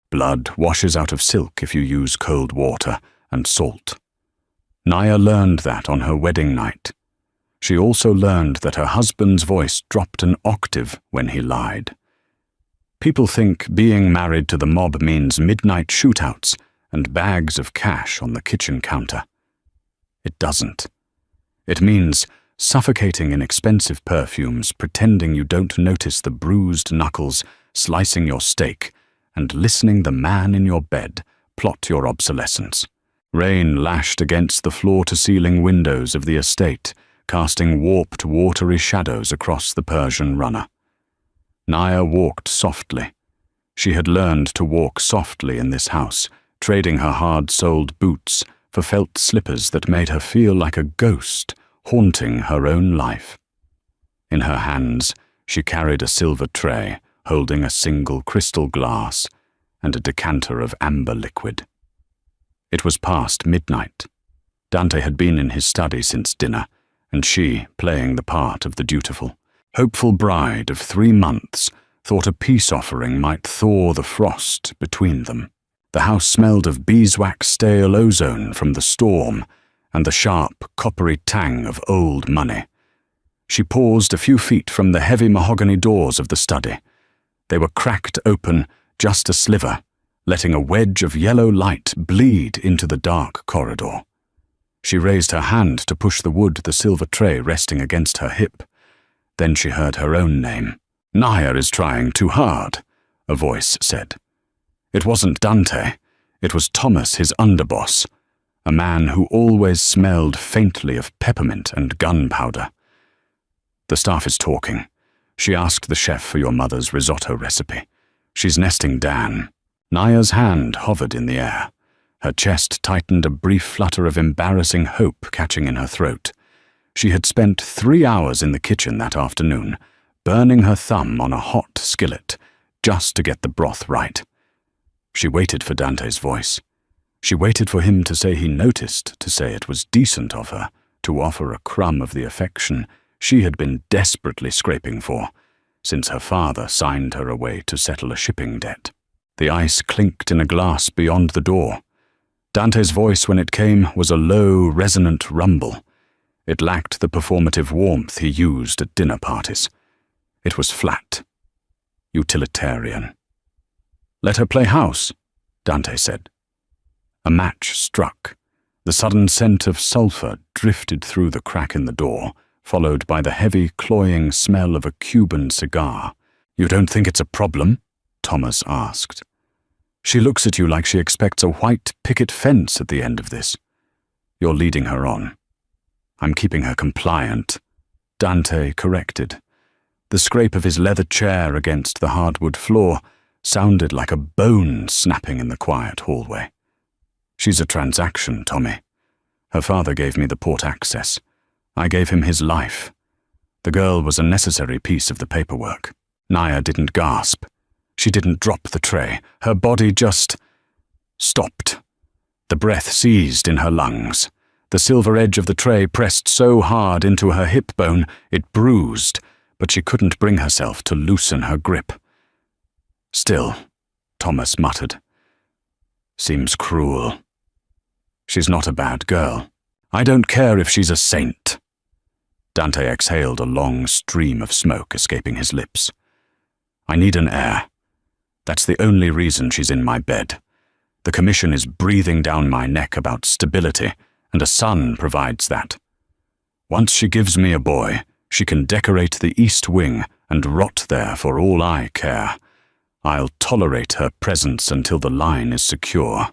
Blood washes out of silk if you use cold water and salt. Naya learned that on her wedding night. She also learned that her husband's voice dropped an octave when he lied. People think being married to the mob means midnight shootouts and bags of cash on the kitchen counter. It doesn't. It means suffocating in expensive perfumes, pretending you don't notice the bruised knuckles slicing your steak, and listening the man in your bed plot your obsolescence. Rain lashed against the floor-to-ceiling windows of the estate, casting warped, watery shadows across the Persian runner. Naya walked softly. She had learned to walk softly in this house, trading her hard-soled boots for felt slippers that made her feel like a ghost haunting her own life. In her hands, she carried a silver tray holding a single crystal glass and a decanter of amber liquid. It was past midnight. Dante had been in his study since dinner, and she, playing the part of the dutiful, hopeful bride of 3 months, thought a peace offering might thaw the frost between them. The house smelled of beeswax stale ozone from the storm and the sharp, coppery tang of old money. She paused a few feet from the heavy mahogany doors of the study. They were cracked open just a sliver, letting a wedge of yellow light bleed into the dark corridor. She raised her hand to push the wood, the silver tray resting against her hip. Then she heard her own name. "Naya is trying too hard," a voice said. It wasn't Dante. It was Thomas, his underboss, a man who always smelled faintly of peppermint and gunpowder. "The staff is talking. She asked the chef for your mother's risotto recipe. She's nesting Dan." Naya's hand hovered in the air. Her chest tightened, a brief flutter of embarrassing hope catching in her throat. She had spent 3 hours in the kitchen that afternoon, burning her thumb on a hot skillet, just to get the broth right. She waited for Dante's voice. She waited for him to say he noticed, to say it was decent of her, to offer a crumb of the affection she had been desperately scraping for, since her father signed her away to settle a shipping debt. The ice clinked in a glass beyond the door. Dante's voice, when it came, was a low, resonant rumble. It lacked the performative warmth he used at dinner parties. It was flat, utilitarian. "Let her play house," Dante said. A match struck. The sudden scent of sulfur drifted through the crack in the door, followed by the heavy, cloying smell of a Cuban cigar. "You don't think it's a problem?" Thomas asked. "She looks at you like she expects a white picket fence at the end of this. You're leading her on." "I'm keeping her compliant," Dante corrected. The scrape of his leather chair against the hardwood floor sounded like a bone snapping in the quiet hallway. "She's a transaction, Tommy. Her father gave me the port access. I gave him his life. The girl was a necessary piece of the paperwork." Naya didn't gasp. She didn't drop the tray. Her body just stopped. The breath seized in her lungs. The silver edge of the tray pressed so hard into her hip bone it bruised, but she couldn't bring herself to loosen her grip. "Still," Thomas muttered. "Seems cruel. She's not a bad girl. I don't care if she's a saint." Dante exhaled a long stream of smoke escaping his lips. "I need an heir. That's the only reason she's in my bed. The commission is breathing down my neck about stability, and a son provides that. Once she gives me a boy, she can decorate the East Wing and rot there for all I care. I'll tolerate her presence until the line is secure.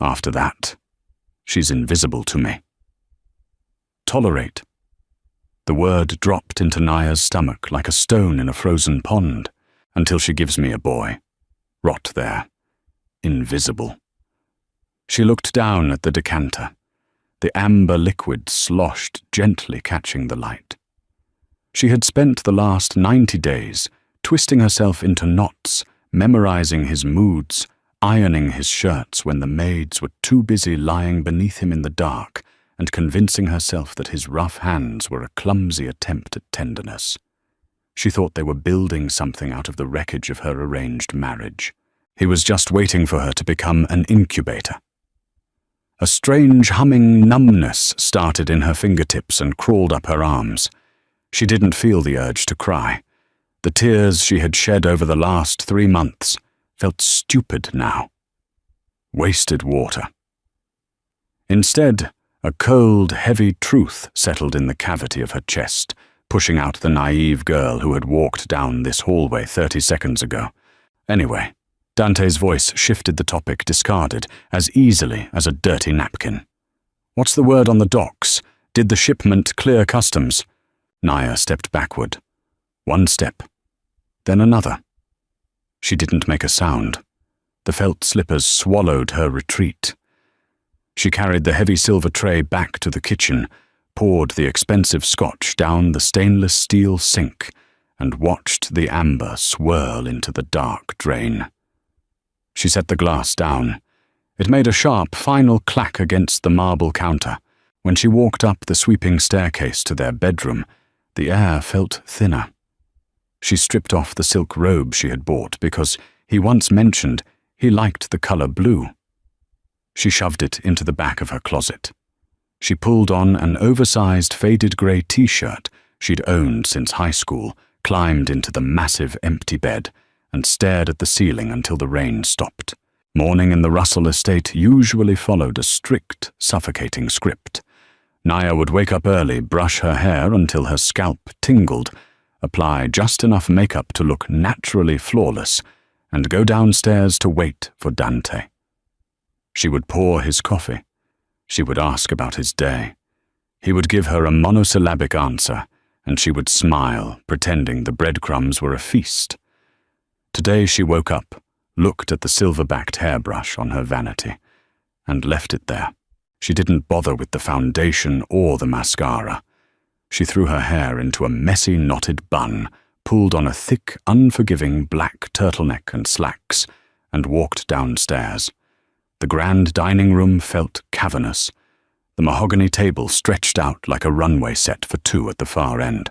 After that, she's invisible to me." Tolerate. The word dropped into Naya's stomach like a stone in a frozen pond. "Until she gives me a boy. Rot there. Invisible." She looked down at the decanter. The amber liquid sloshed, gently catching the light. She had spent the last 90 days twisting herself into knots, memorizing his moods, ironing his shirts when the maids were too busy lying beneath him in the dark, and convincing herself that his rough hands were a clumsy attempt at tenderness. She thought they were building something out of the wreckage of her arranged marriage. He was just waiting for her to become an incubator. A strange humming numbness started in her fingertips and crawled up her arms. She didn't feel the urge to cry. The tears she had shed over the last 3 months felt stupid now. Wasted water. Instead, a cold, heavy truth settled in the cavity of her chest, pushing out the naive girl who had walked down this hallway 30 seconds ago. Anyway, Dante's voice shifted the topic discarded as easily as a dirty napkin. "What's the word on the docks? Did the shipment clear customs?" Naya stepped backward. 1 step. Then another. She didn't make a sound. The felt slippers swallowed her retreat. She carried the heavy silver tray back to the kitchen, poured the expensive scotch down the stainless steel sink, and watched the amber swirl into the dark drain. She set the glass down. It made a sharp, final clack against the marble counter. When she walked up the sweeping staircase to their bedroom, the air felt thinner. She stripped off the silk robe she had bought because he once mentioned he liked the color blue. She shoved it into the back of her closet. She pulled on an oversized faded grey t-shirt she'd owned since high school, climbed into the massive empty bed, and stared at the ceiling until the rain stopped. Morning in the Russell estate usually followed a strict, suffocating script. Naya would wake up early, brush her hair until her scalp tingled, apply just enough makeup to look naturally flawless, and go downstairs to wait for Dante. She would pour his coffee. She would ask about his day. He would give her a monosyllabic answer, and she would smile, pretending the breadcrumbs were a feast. Today she woke up, looked at the silver-backed hairbrush on her vanity, and left it there. She didn't bother with the foundation or the mascara. She threw her hair into a messy knotted bun, pulled on a thick, unforgiving black turtleneck and slacks, and walked downstairs. The grand dining room felt cavernous. The mahogany table stretched out like a runway set for 2 at the far end.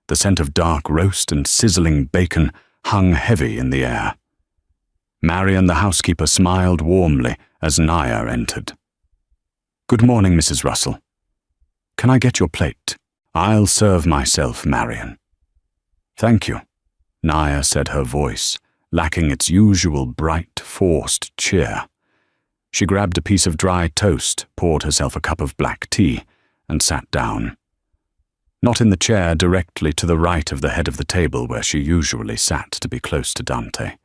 The scent of dark roast and sizzling bacon hung heavy in the air. Marian, the housekeeper, smiled warmly as Naya entered. "Good morning, Mrs. Russell. Can I get your plate?" "I'll serve myself, Marian." "Thank you," Naya said, her voice lacking its usual bright, forced cheer. She grabbed a piece of dry toast, poured herself a cup of black tea, and sat down. Not in the chair directly to the right of the head of the table where she usually sat to be close to Dante.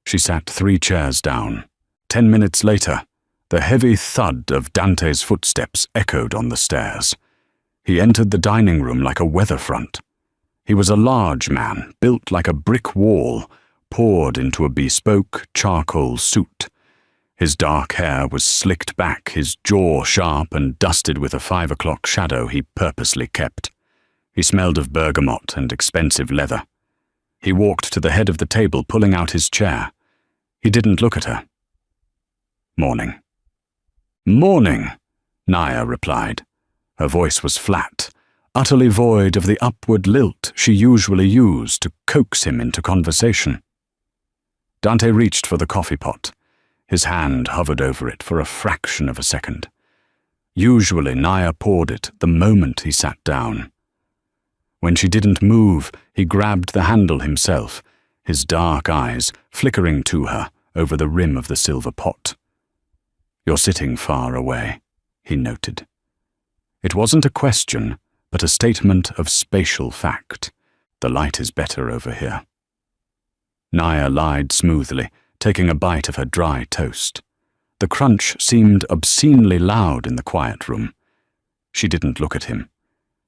She sat 3 chairs down. 10 minutes later, the heavy thud of Dante's footsteps echoed on the stairs. He entered the dining room like a weather front. He was a large man, built like a brick wall, poured into a bespoke charcoal suit. His dark hair was slicked back, his jaw sharp and dusted with a 5 o'clock shadow he purposely kept. He smelled of bergamot and expensive leather. He walked to the head of the table, pulling out his chair. He didn't look at her. "Morning." "Morning," Naya replied. Her voice was flat, utterly void of the upward lilt she usually used to coax him into conversation. Dante reached for the coffee pot. His hand hovered over it for a fraction of a second. Usually Naya poured it the moment he sat down. When she didn't move, he grabbed the handle himself, his dark eyes flickering to her over the rim of the silver pot. "You're sitting far away," he noted. It wasn't a question, but a statement of spatial fact. The light is better over here. Naya lied smoothly, taking a bite of her dry toast. The crunch seemed obscenely loud in the quiet room. She didn't look at him.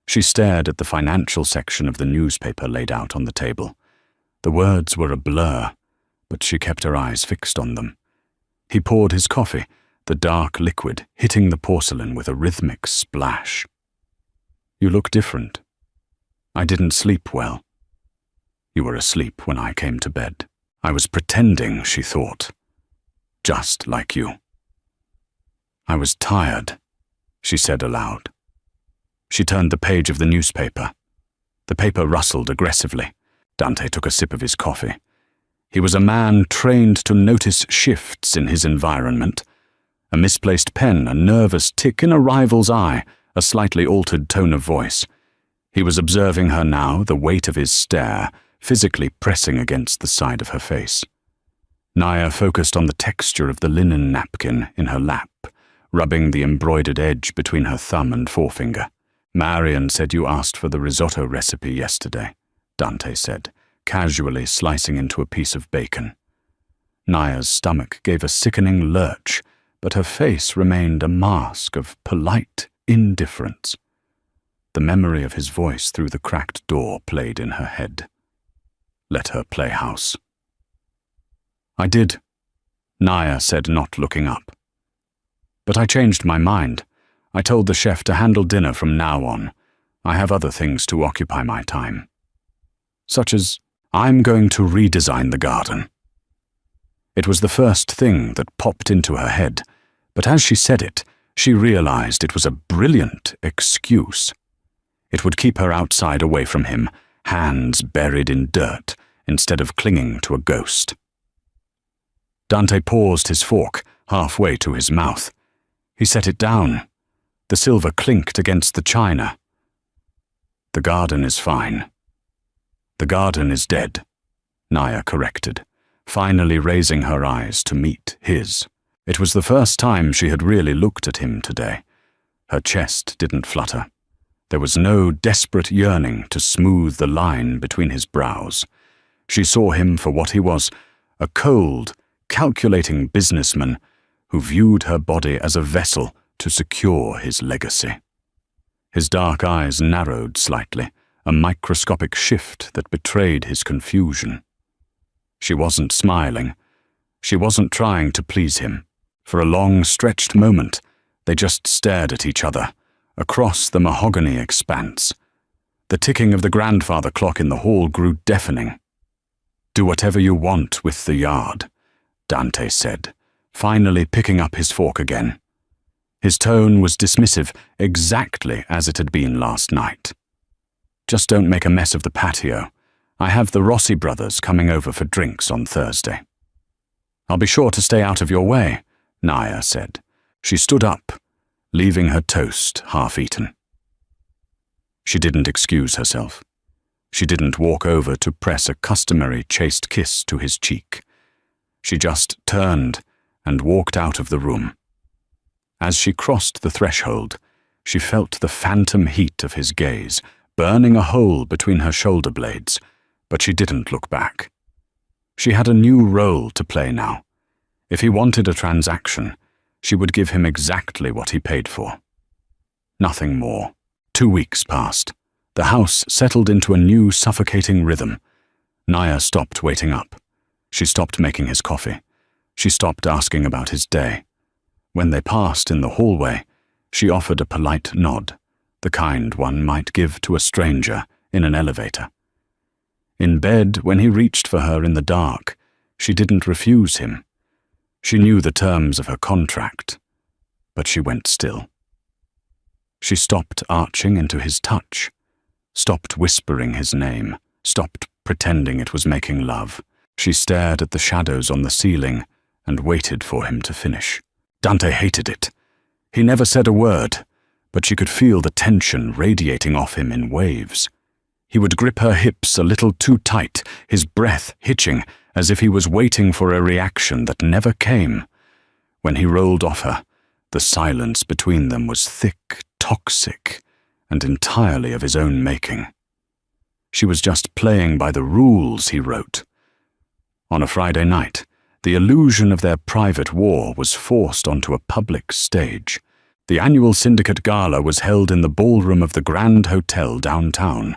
She stared at the financial section of the newspaper laid out on the table. The words were a blur, but she kept her eyes fixed on them. He poured his coffee, the dark liquid hitting the porcelain with a rhythmic splash. "You look different. I didn't sleep well." "You were asleep when I came to bed. I was pretending," she thought. "Just like you." "I was tired," she said aloud. She turned the page of the newspaper. The paper rustled aggressively. Dante took a sip of his coffee. He was a man trained to notice shifts in his environment. A misplaced pen, a nervous tick in a rival's eye, a slightly altered tone of voice. He was observing her now, the weight of his stare physically pressing against the side of her face. Naya focused on the texture of the linen napkin in her lap, rubbing the embroidered edge between her thumb and forefinger. "Marion said you asked for the risotto recipe yesterday," Dante said, casually slicing into a piece of bacon. Naya's stomach gave a sickening lurch, but her face remained a mask of polite indifference. The memory of his voice through the cracked door played in her head. Let her play house. "I did," Naya said, not looking up. "But I changed my mind. I told the chef to handle dinner from now on. I have other things to occupy my time. Such as, I'm going to redesign the garden." It was the first thing that popped into her head, but as she said it, she realized it was a brilliant excuse. It would keep her outside away from him, hands buried in dirt, instead of clinging to a ghost. Dante paused his fork halfway to his mouth. He set it down. The silver clinked against the china. "The garden is fine." "The garden is dead," Naya corrected, finally raising her eyes to meet his. It was the first time she had really looked at him today. Her chest didn't flutter. There was no desperate yearning to smooth the line between his brows. She saw him for what he was, a cold, calculating businessman who viewed her body as a vessel to secure his legacy. His dark eyes narrowed slightly, a microscopic shift that betrayed his confusion. She wasn't smiling. She wasn't trying to please him. For a long, stretched moment, they just stared at each other, across the mahogany expanse. The ticking of the grandfather clock in the hall grew deafening. "Do whatever you want with the yard," Dante said, finally picking up his fork again. His tone was dismissive, exactly as it had been last night. "Just don't make a mess of the patio. I have the Rossi brothers coming over for drinks on Thursday." "I'll be sure to stay out of your way," Naya said. She stood up, leaving her toast half-eaten. She didn't excuse herself. She didn't walk over to press a customary chaste kiss to his cheek. She just turned and walked out of the room. As she crossed the threshold, she felt the phantom heat of his gaze, burning a hole between her shoulder blades, but she didn't look back. She had a new role to play now. If he wanted a transaction, she would give him exactly what he paid for. Nothing more. 2 weeks passed. The house settled into a new suffocating rhythm. Naya stopped waiting up. She stopped making his coffee. She stopped asking about his day. When they passed in the hallway, she offered a polite nod, the kind one might give to a stranger in an elevator. In bed, when he reached for her in the dark, she didn't refuse him. She knew the terms of her contract, but she went still. She stopped arching into his touch, stopped whispering his name, stopped pretending it was making love. She stared at the shadows on the ceiling and waited for him to finish. Dante hated it. He never said a word, but she could feel the tension radiating off him in waves. He would grip her hips a little too tight, his breath hitching, as if he was waiting for a reaction that never came. When he rolled off her, the silence between them was thick, toxic, and entirely of his own making. She was just playing by the rules he wrote. On a Friday night, the illusion of their private war was forced onto a public stage. The annual syndicate gala was held in the ballroom of the Grand Hotel downtown.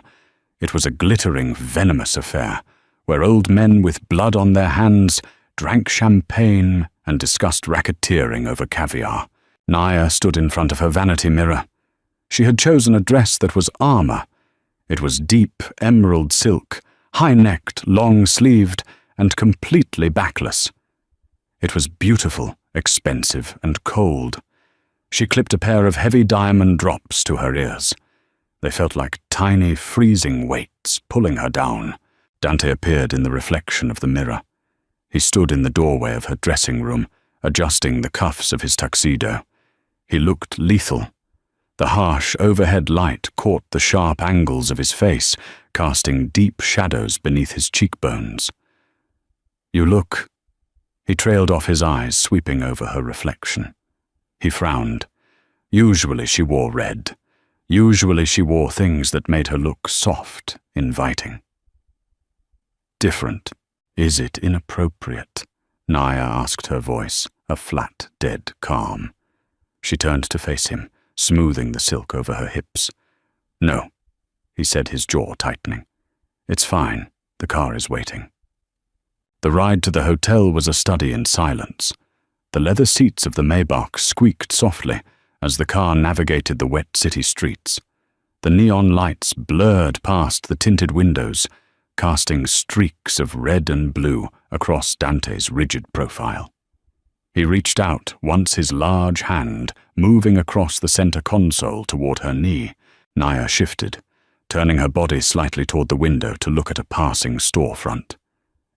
It was a glittering, venomous affair, where old men with blood on their hands drank champagne and discussed racketeering over caviar. Naya stood in front of her vanity mirror. She had chosen a dress that was armor. It was deep emerald silk, high-necked, long-sleeved, and completely backless. It was beautiful, expensive, and cold. She clipped a pair of heavy diamond drops to her ears. They felt like tiny, freezing weights pulling her down. Dante appeared in the reflection of the mirror. He stood in the doorway of her dressing room, adjusting the cuffs of his tuxedo. He looked lethal. The harsh overhead light caught the sharp angles of his face, casting deep shadows beneath his cheekbones. "You look—" He trailed off his eyes, sweeping over her reflection. He frowned. Usually she wore red. Usually she wore things that made her look soft, inviting. "Different. Is it inappropriate?" Naya asked, her voice, a flat, dead calm. She turned to face him, smoothing the silk over her hips. "No," he said, his jaw tightening. "It's fine. The car is waiting." The ride to the hotel was a study in silence. The leather seats of the Maybach squeaked softly as the car navigated the wet city streets. The neon lights blurred past the tinted windows, casting streaks of red and blue across Dante's rigid profile. He reached out, once his large hand moving across the center console toward her knee. Naya shifted, turning her body slightly toward the window to look at a passing storefront.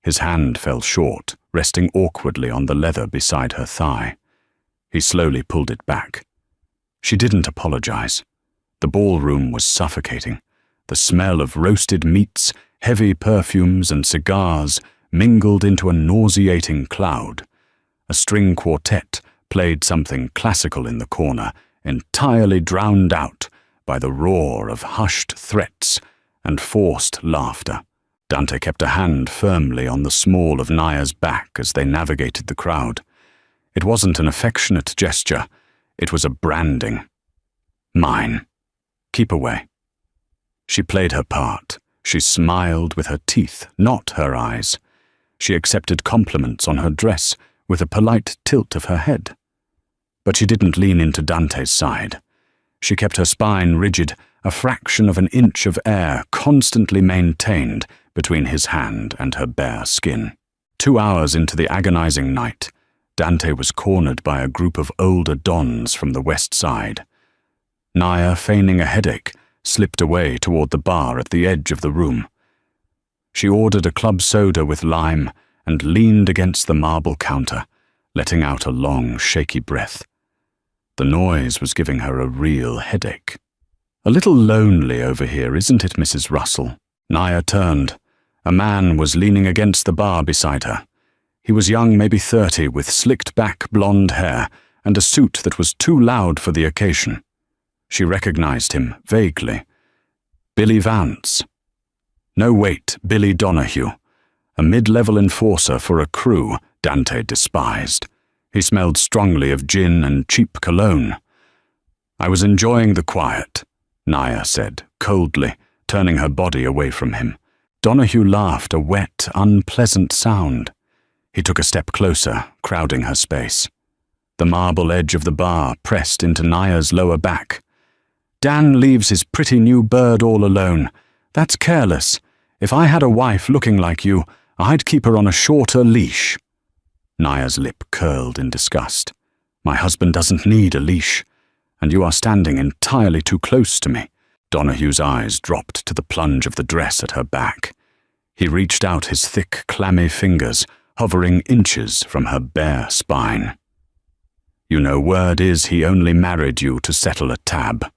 His hand fell short, resting awkwardly on the leather beside her thigh. He slowly pulled it back. She didn't apologize. The ballroom was suffocating. The smell of roasted meats, heavy perfumes, and cigars mingled into a nauseating cloud. A string quartet played something classical in the corner, entirely drowned out by the roar of hushed threats and forced laughter. Dante kept a hand firmly on the small of Naya's back as they navigated the crowd. It wasn't an affectionate gesture. It was a branding. "Mine. Keep away." She played her part. She smiled with her teeth, not her eyes. She accepted compliments on her dress with a polite tilt of her head. But she didn't lean into Dante's side. She kept her spine rigid, a fraction of an inch of air constantly maintained between his hand and her bare skin. 2 hours into the agonizing night, Dante was cornered by a group of older dons from the west side. Naya, feigning a headache, slipped away toward the bar at the edge of the room. She ordered a club soda with lime and leaned against the marble counter, letting out a long, shaky breath. The noise was giving her a real headache. "A little lonely over here, isn't it, Mrs. Russell?" Naya turned. A man was leaning against the bar beside her. He was young, maybe 30, with slicked-back blonde hair and a suit that was too loud for the occasion. She recognized him, vaguely. Billy Vance. No, wait, Billy Donahue. A mid-level enforcer for a crew Dante despised. He smelled strongly of gin and cheap cologne. "I was enjoying the quiet," Naya said, coldly, turning her body away from him. Donahue laughed, a wet, unpleasant sound. He took a step closer, crowding her space. The marble edge of the bar pressed into Naya's lower back. "Dan leaves his pretty new bird all alone. That's careless. If I had a wife looking like you, I'd keep her on a shorter leash." Naya's lip curled in disgust. "My husband doesn't need a leash, and you are standing entirely too close to me." Donahue's eyes dropped to the plunge of the dress at her back. He reached out his thick, clammy fingers, hovering inches from her bare spine. "You know, word is he only married you to settle a tab.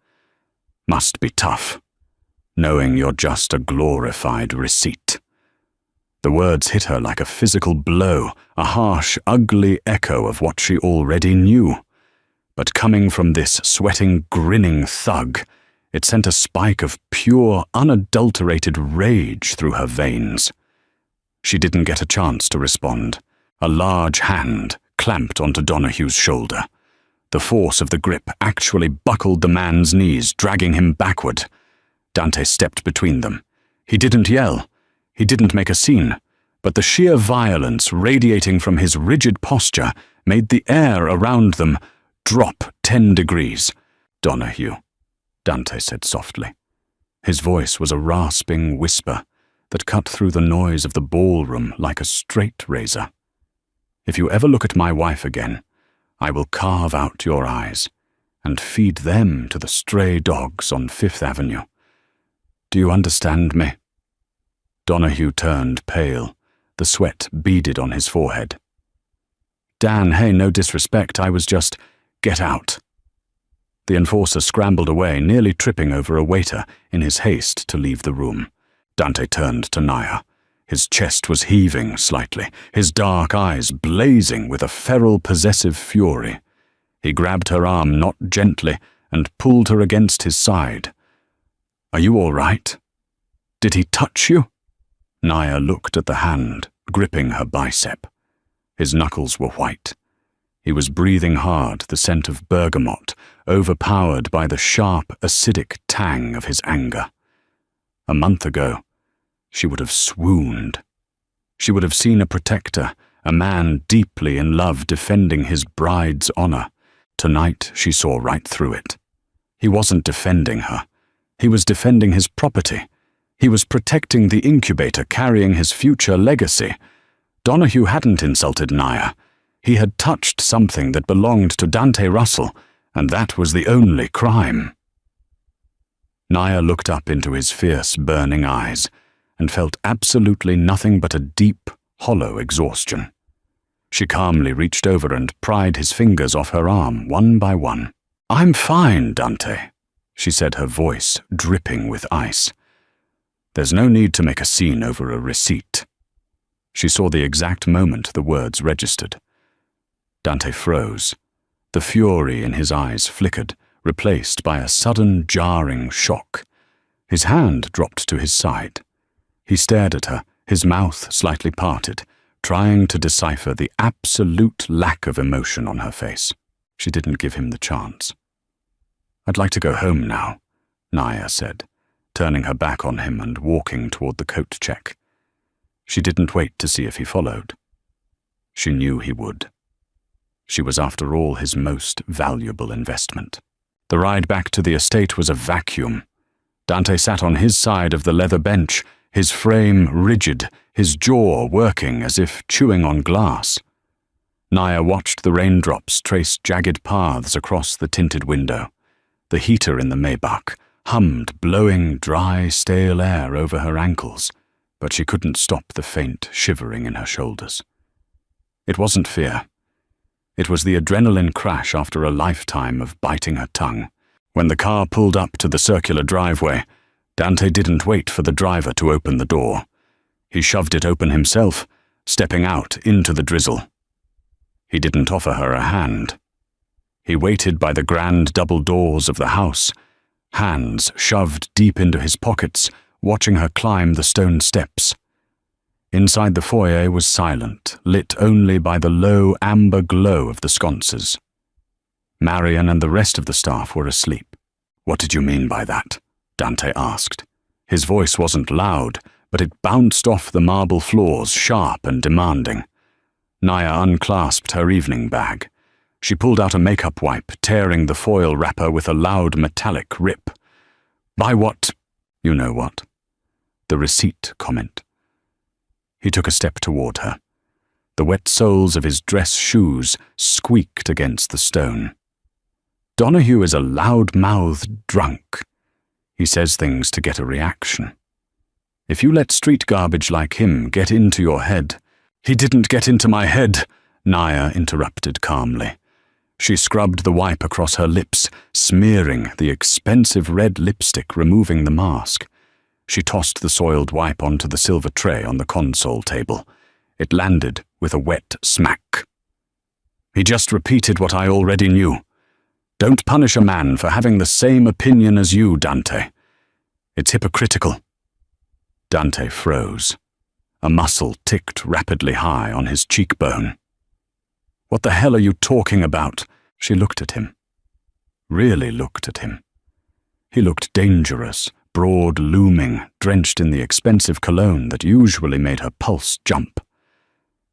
Must be tough, knowing you're just a glorified receipt." The words hit her like a physical blow, a harsh, ugly echo of what she already knew. But coming from this sweating, grinning thug, it sent a spike of pure, unadulterated rage through her veins. She didn't get a chance to respond. A large hand clamped onto Donahue's shoulder. The force of the grip actually buckled the man's knees, dragging him backward. Dante stepped between them. He didn't yell. He didn't make a scene. But the sheer violence radiating from his rigid posture made the air around them drop 10 degrees. "Donahue," Dante said softly. His voice was a rasping whisper that cut through the noise of the ballroom like a straight razor. "If you ever look at my wife again, I will carve out your eyes and feed them to the stray dogs on Fifth Avenue. Do you understand me?" Donahue turned pale, the sweat beaded on his forehead. "Dan, hey, no disrespect, I was just... Get out." The enforcer scrambled away, nearly tripping over a waiter in his haste to leave the room. Dante turned to Naya. His chest was heaving slightly, his dark eyes blazing with a feral possessive fury. He grabbed her arm not gently and pulled her against his side. "Are you all right? Did he touch you?" Naya looked at the hand, gripping her bicep. His knuckles were white. He was breathing hard, the scent of bergamot, overpowered by the sharp, acidic tang of his anger. A month ago, she would have swooned. She would have seen a protector, a man deeply in love defending his bride's honor. Tonight, she saw right through it. He wasn't defending her. He was defending his property. He was protecting the incubator carrying his future legacy. Donahue hadn't insulted Naya. He had touched something that belonged to Dante Russell, and that was the only crime. Naya looked up into his fierce, burning eyes and felt absolutely nothing but a deep, hollow exhaustion. She calmly reached over and pried his fingers off her arm, one by one. "I'm fine, Dante," she said, her voice dripping with ice. "There's no need to make a scene over a receipt." She saw the exact moment the words registered. Dante froze. The fury in his eyes flickered, replaced by a sudden, jarring shock. His hand dropped to his side. He stared at her, his mouth slightly parted, trying to decipher the absolute lack of emotion on her face. She didn't give him the chance. "I'd like to go home now," Naya said, turning her back on him and walking toward the coat check. She didn't wait to see if he followed. She knew he would. She was, after all, his most valuable investment. The ride back to the estate was a vacuum. Dante sat on his side of the leather bench, his frame rigid, his jaw working as if chewing on glass. Naya watched the raindrops trace jagged paths across the tinted window. The heater in the Maybach hummed, blowing dry, stale air over her ankles, but she couldn't stop the faint shivering in her shoulders. It wasn't fear. It was the adrenaline crash after a lifetime of biting her tongue. When the car pulled up to the circular driveway, Dante didn't wait for the driver to open the door. He shoved it open himself, stepping out into the drizzle. He didn't offer her a hand. He waited by the grand double doors of the house, hands shoved deep into his pockets, watching her climb the stone steps. Inside the foyer was silent, lit only by the low amber glow of the sconces. Marion and the rest of the staff were asleep. "What did you mean by that?" Dante asked. His voice wasn't loud, but it bounced off the marble floors, sharp and demanding. Naya unclasped her evening bag. She pulled out a makeup wipe, tearing the foil wrapper with a loud metallic rip. "By what?" "You know what." The receipt comment. He took a step toward her. The wet soles of his dress shoes squeaked against the stone. "Donahue is a loud-mouthed drunk. He says things to get a reaction. If you let street garbage like him get into your head—" "He didn't get into my head," Naya interrupted calmly. She scrubbed the wipe across her lips, smearing the expensive red lipstick, removing the mask. She tossed the soiled wipe onto the silver tray on the console table. It landed with a wet smack. "He just repeated what I already knew. Don't punish a man for having the same opinion as you, Dante. It's hypocritical." Dante froze. A muscle ticked rapidly high on his cheekbone. "What the hell are you talking about?" She looked at him. Really looked at him. He looked dangerous, broad looming, drenched in the expensive cologne that usually made her pulse jump.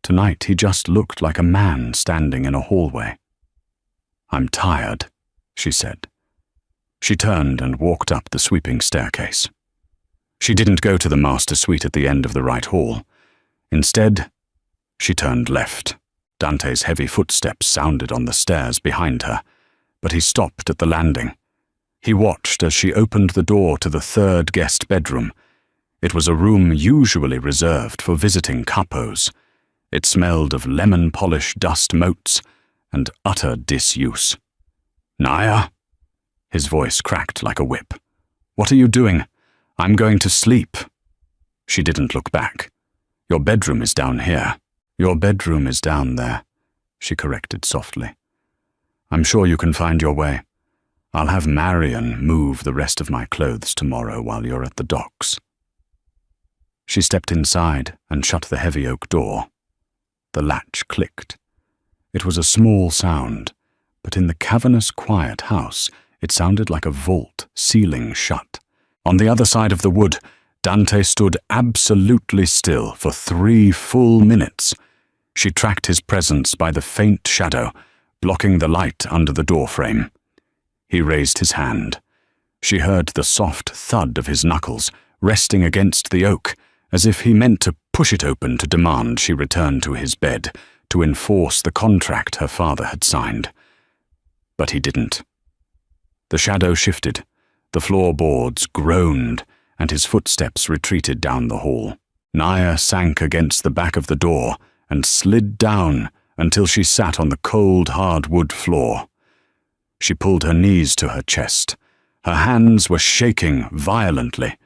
Tonight he just looked like a man standing in a hallway. "I'm tired," she said. She turned and walked up the sweeping staircase. She didn't go to the master suite at the end of the right hall. Instead, she turned left. Dante's heavy footsteps sounded on the stairs behind her, but he stopped at the landing. He watched as she opened the door to the third guest bedroom. It was a room usually reserved for visiting capos. It smelled of lemon-polish dust motes and utter disuse. "Naya?" His voice cracked like a whip. "What are you doing? I'm going to sleep." She didn't look back. "Your bedroom is down here." "Your bedroom is down there," she corrected softly. "I'm sure you can find your way. I'll have Marion move the rest of my clothes tomorrow while you're at the docks." She stepped inside and shut the heavy oak door. The latch clicked. It was a small sound, but in the cavernous, quiet house, it sounded like a vault sealing shut. On the other side of the wood, Dante stood absolutely still for 3 full minutes. She tracked his presence by the faint shadow, blocking the light under the doorframe. He raised his hand. She heard the soft thud of his knuckles resting against the oak, as if he meant to push it open to demand she return to his bed, to enforce the contract her father had signed. But he didn't. The shadow shifted, the floorboards groaned, and his footsteps retreated down the hall. Naya sank against the back of the door and slid down until she sat on the cold, hard wood floor. She pulled her knees to her chest. Her hands were shaking violently.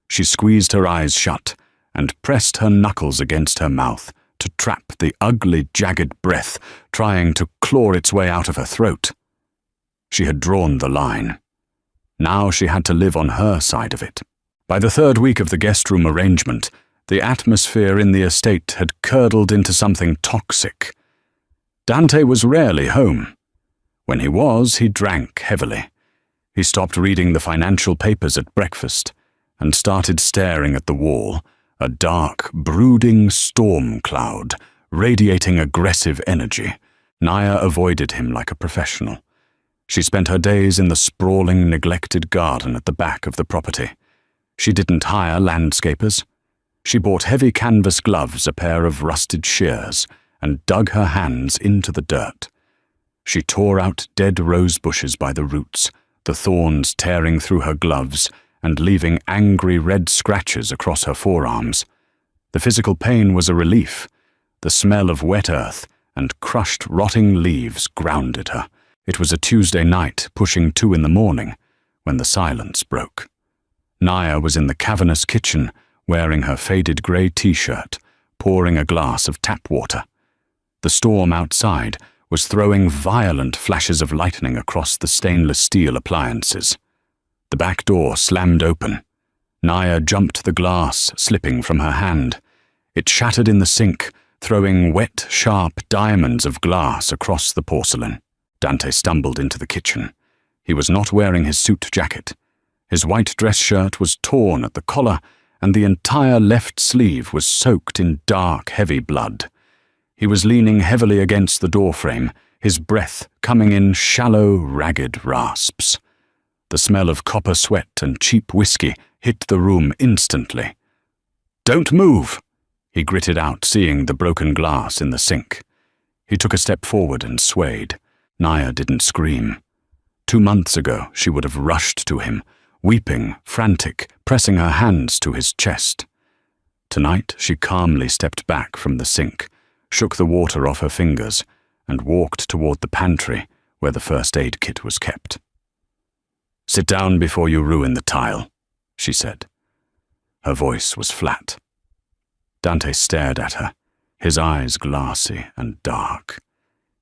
She squeezed her eyes shut and pressed her knuckles against her mouth to trap the ugly, jagged breath trying to claw its way out of her throat. She had drawn the line. Now she had to live on her side of it. By the 3rd week of the guest room arrangement, the atmosphere in the estate had curdled into something toxic. Dante was rarely home. When he was, he drank heavily. He stopped reading the financial papers at breakfast and started staring at the wall, a dark, brooding storm cloud, radiating aggressive energy. Naya avoided him like a professional. She spent her days in the sprawling, neglected garden at the back of the property. She didn't hire landscapers. She bought heavy canvas gloves, a pair of rusted shears, and dug her hands into the dirt. She tore out dead rose bushes by the roots, the thorns tearing through her gloves and leaving angry red scratches across her forearms. The physical pain was a relief. The smell of wet earth and crushed, rotting leaves grounded her. It was a Tuesday night, pushing 2 in the morning, when the silence broke. Naya was in the cavernous kitchen, wearing her faded grey t-shirt, pouring a glass of tap water. The storm outside was throwing violent flashes of lightning across the stainless steel appliances. The back door slammed open. Naya jumped the glass, slipping from her hand. It shattered in the sink, throwing wet, sharp diamonds of glass across the porcelain. Dante stumbled into the kitchen. He was not wearing his suit jacket. His white dress shirt was torn at the collar, and the entire left sleeve was soaked in dark, heavy blood. He was leaning heavily against the doorframe, his breath coming in shallow, ragged rasps. The smell of copper sweat and cheap whiskey hit the room instantly. "Don't move!" he gritted out, seeing the broken glass in the sink. He took a step forward and swayed. Naya didn't scream. 2 months ago, she would have rushed to him, weeping, frantic, pressing her hands to his chest. Tonight, she calmly stepped back from the sink, shook the water off her fingers, and walked toward the pantry where the first aid kit was kept. "Sit down before you ruin the tile," she said. Her voice was flat. Dante stared at her, his eyes glassy and dark.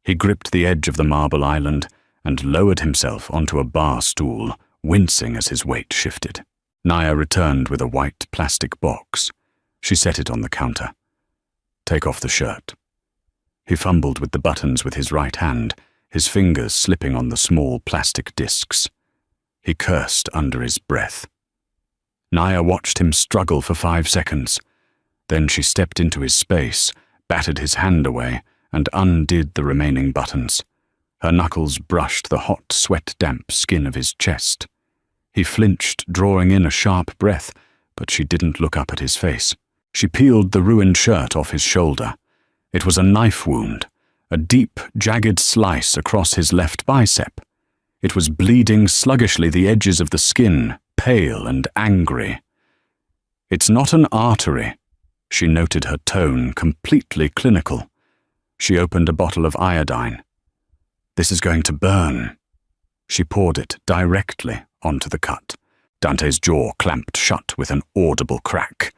He gripped the edge of the marble island and lowered himself onto a bar stool, wincing as his weight shifted. Naya returned with a white plastic box. She set it on the counter. "Take off the shirt." He fumbled with the buttons with his right hand, his fingers slipping on the small plastic discs. He cursed under his breath. Naya watched him struggle for 5 seconds. Then she stepped into his space, batted his hand away, and undid the remaining buttons. Her knuckles brushed the hot, sweat-damp skin of his chest. He flinched, drawing in a sharp breath, but she didn't look up at his face. She peeled the ruined shirt off his shoulder. It was a knife wound, a deep, jagged slice across his left bicep. It was bleeding sluggishly, the edges of the skin, pale and angry. It's not an artery. She noted her tone, completely clinical. She opened a bottle of iodine. This is going to burn. She poured it directly onto the cut. Dante's jaw clamped shut with an audible crack.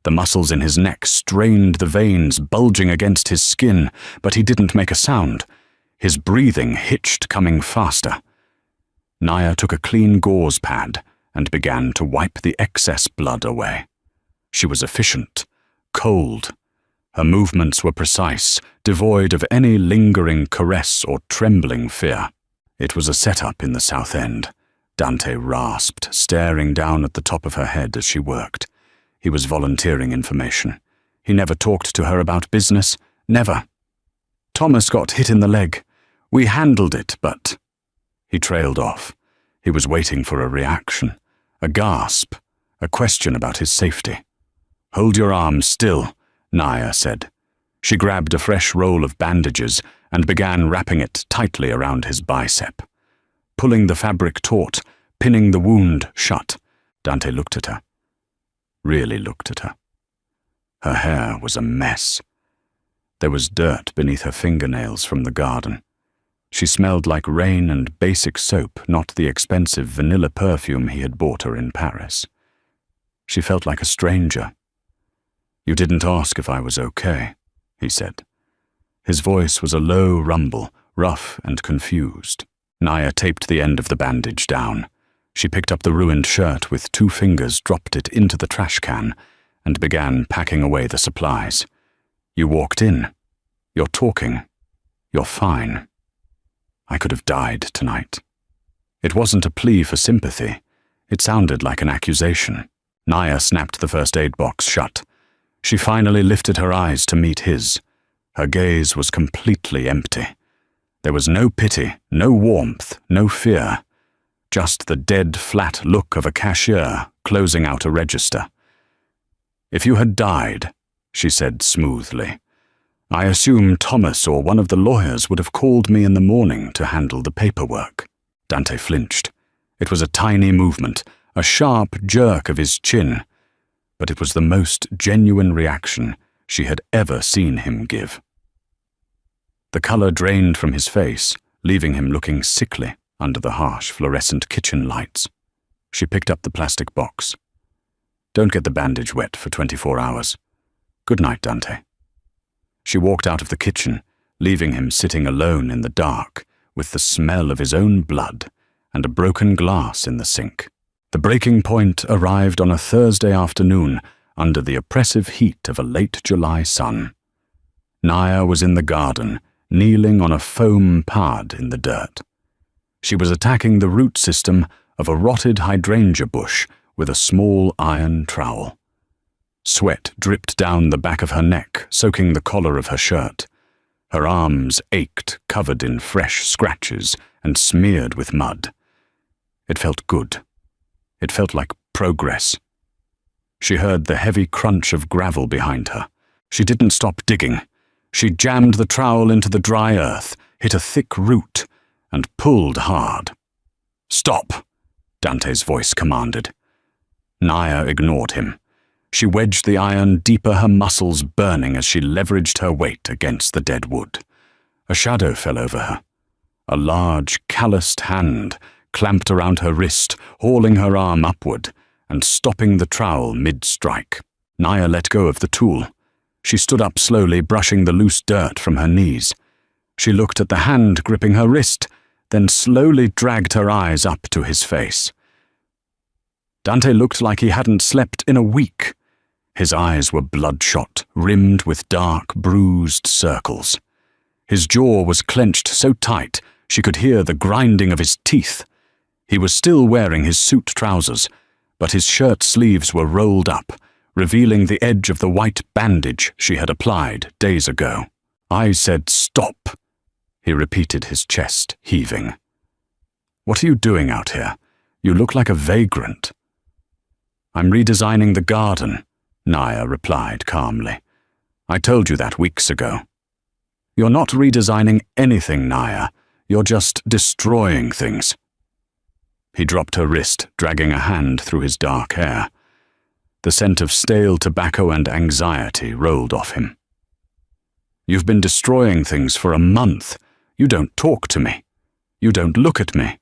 The muscles in his neck strained the veins bulging against his skin, but he didn't make a sound. His breathing hitched, coming faster. Naya took a clean gauze pad and began to wipe the excess blood away. She was efficient, cold. Her movements were precise, devoid of any lingering caress or trembling fear. It was a setup in the South End, Dante rasped, staring down at the top of her head as she worked. He was volunteering information. He never talked to her about business, never. Thomas got hit in the leg. We handled it, but... He trailed off. He was waiting for a reaction, a gasp, a question about his safety. Hold your arm still, Naya said. She grabbed a fresh roll of bandages and began wrapping it tightly around his bicep. Pulling the fabric taut, pinning the wound shut, Dante looked at her. Really looked at her. Her hair was a mess. There was dirt beneath her fingernails from the garden. She smelled like rain and basic soap, not the expensive vanilla perfume he had bought her in Paris. She felt like a stranger. You didn't ask if I was okay, he said. His voice was a low rumble, rough and confused. Naya taped the end of the bandage down. She picked up the ruined shirt with 2 fingers, dropped it into the trash can, and began packing away the supplies. You walked in. You're talking. You're fine. I could have died tonight. It wasn't a plea for sympathy. It sounded like an accusation. Naya snapped the first aid box shut. She finally lifted her eyes to meet his. Her gaze was completely empty. There was no pity, no warmth, no fear. Just the dead, flat look of a cashier closing out a register. If you had died, she said smoothly, I assume Thomas or one of the lawyers would have called me in the morning to handle the paperwork. Dante flinched. It was a tiny movement, a sharp jerk of his chin, but it was the most genuine reaction she had ever seen him give. The color drained from his face, leaving him looking sickly under the harsh fluorescent kitchen lights. She picked up the plastic box. Don't get the bandage wet for 24 hours. Good night, Dante. She walked out of the kitchen, leaving him sitting alone in the dark with the smell of his own blood and a broken glass in the sink. The breaking point arrived on a Thursday afternoon under the oppressive heat of a late July sun. Naya was in the garden, kneeling on a foam pad in the dirt. She was attacking the root system of a rotted hydrangea bush with a small iron trowel. Sweat dripped down the back of her neck, soaking the collar of her shirt. Her arms ached, covered in fresh scratches and smeared with mud. It felt good. It felt like progress. She heard the heavy crunch of gravel behind her. She didn't stop digging. She jammed the trowel into the dry earth, hit a thick root, and pulled hard. Stop, Dante's voice commanded. Naya ignored him. She wedged the iron deeper, her muscles burning as she leveraged her weight against the dead wood. A shadow fell over her. A large, calloused hand clamped around her wrist, hauling her arm upward and stopping the trowel mid-strike. Naya let go of the tool. She stood up slowly, brushing the loose dirt from her knees. She looked at the hand gripping her wrist, then slowly dragged her eyes up to his face. Dante looked like he hadn't slept in a week. His eyes were bloodshot, rimmed with dark, bruised circles. His jaw was clenched so tight she could hear the grinding of his teeth. He was still wearing his suit trousers, but his shirt sleeves were rolled up, revealing the edge of the white bandage she had applied days ago. I said stop, he repeated, his chest heaving. What are you doing out here? You look like a vagrant. I'm redesigning the garden, Naya replied calmly. I told you that weeks ago. You're not redesigning anything, Naya. You're just destroying things. He dropped her wrist, dragging a hand through his dark hair. The scent of stale tobacco and anxiety rolled off him. You've been destroying things for a month. You don't talk to me. You don't look at me.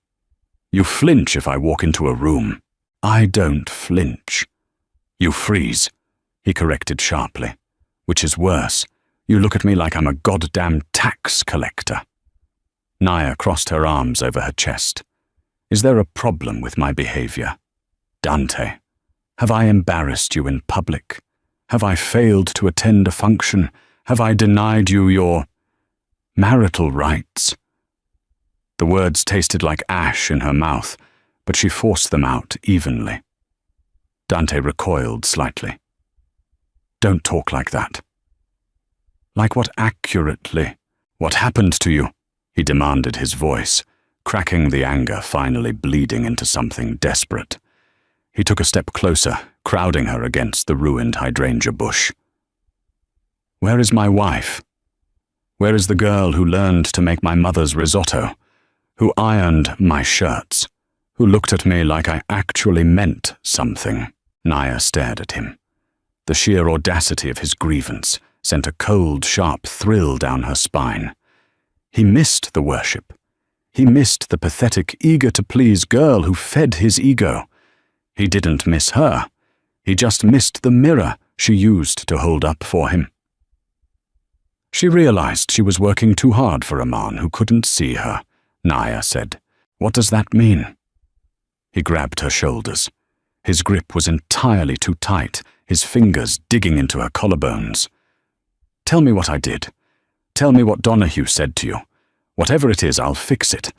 You flinch if I walk into a room. I don't flinch. You freeze, he corrected sharply. Which is worse, you look at me like I'm a goddamn tax collector. Naya crossed her arms over her chest. Is there a problem with my behavior? Dante, have I embarrassed you in public? Have I failed to attend a function? Have I denied you your marital rights? The words tasted like ash in her mouth, but she forced them out evenly. Dante recoiled slightly. Don't talk like that. Like what accurately? What happened to you? He demanded, his voice, cracking the anger finally bleeding into something desperate. He took a step closer, crowding her against the ruined hydrangea bush. Where is my wife? Where is the girl who learned to make my mother's risotto, who ironed my shirts, who looked at me like I actually meant something? Naya stared at him. The sheer audacity of his grievance sent a cold, sharp thrill down her spine. He missed the worship. He missed the pathetic, eager-to-please girl who fed his ego. He didn't miss her. He just missed the mirror she used to hold up for him. She realized she was working too hard for a man who couldn't see her. Naya said, "What does that mean?" He grabbed her shoulders. His grip was entirely too tight, his fingers digging into her collarbones. Tell me what I did. Tell me what Donahue said to you. Whatever it is, I'll fix it.